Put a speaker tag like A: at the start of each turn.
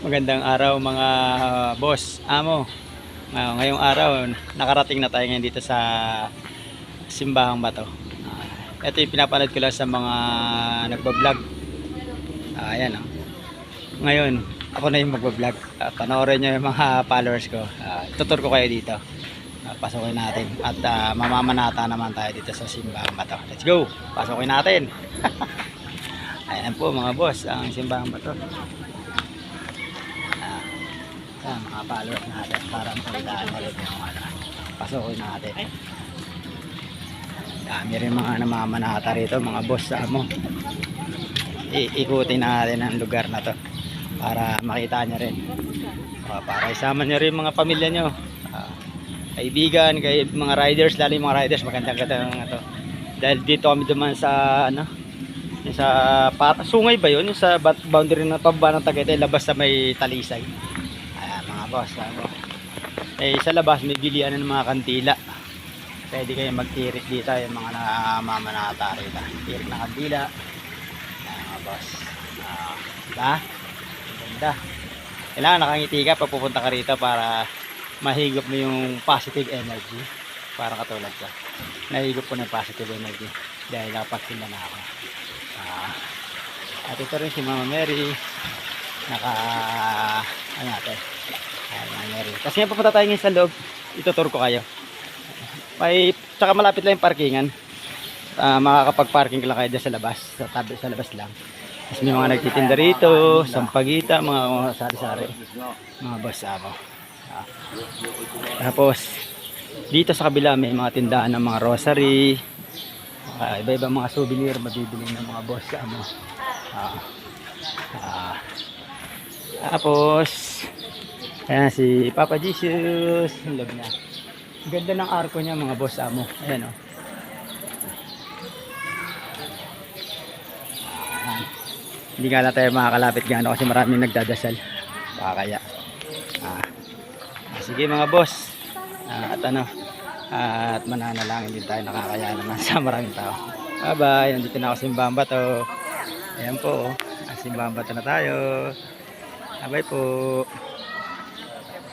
A: Magandang araw mga boss, amo. Ngayong araw, nakarating na tayo ngayon dito sa Simbahang Bato. Ito yung pinapanood ko lang sa mga nagbablog. Ayan oh. Ngayon, ako na yung magbablog. Panoorin nyo yung mga followers ko. Tutur ko kayo dito. Pasukin natin. At mamamanata naman tayo dito sa Simbahang Bato. Let's go! Pasukin natin. Ayan po mga boss, ang Simbahang Bato. Mga followers natin para makalitaan ulit yung pasukin natin. Dami rin mga namamanata rito mga boss sa mo. Ikutin natin ang lugar na to para makita nyo rin, para isama nyo rin mga pamilya nyo, kaibigan, kay mga riders, lalo yung mga riders. Magandang ganda to dahil dito kami duman sa yung sa sungay ba yun, yung sa boundary ng pababa ng Tagaytay, labas sa may Talisay. Boss, sa labas may bilian ng mga kandila. Pwede kayo magtirik dito yung mga namamanata rito. Tirik na kandila. Ayan mga boss. Diba? Ganda. Kailangan nakangiti ka pag pupunta ka rito para mahigop mo yung positive energy. Para katulad ka. Nahigop ko ng positive energy dahil nakapagsinda na ako. At ito rin si Mama Mary. Ano natin? Kasi nga papunta tayo ngayon sa loob, itutur ko kayo. Tsaka malapit lang yung parkingan. Makakapag-parking lang kayo dyan sa labas, sa labas lang. Tapos may mga nagtitinda rito, sampagita, mga sari-sari, mga boss amo. Tapos dito sa kabila may mga tindahan ng mga rosary, iba-iba mga souvenir mabibili ng mga boss amo. Tapos ayan si Papa Jesus, ang love niya. Ganda ng arko niya mga boss amo. Ayan o. Hindi nga na tayo makakalapit gano'n kasi maraming nagdadasal. Baka kaya. Sige mga boss. At mananalangin din tayo, nakakaya naman sa maraming tao. Bye bye. Nandito na ako sa Simbahang Bato. Ayan po. Simbahang Bato na tayo. Bye bye po.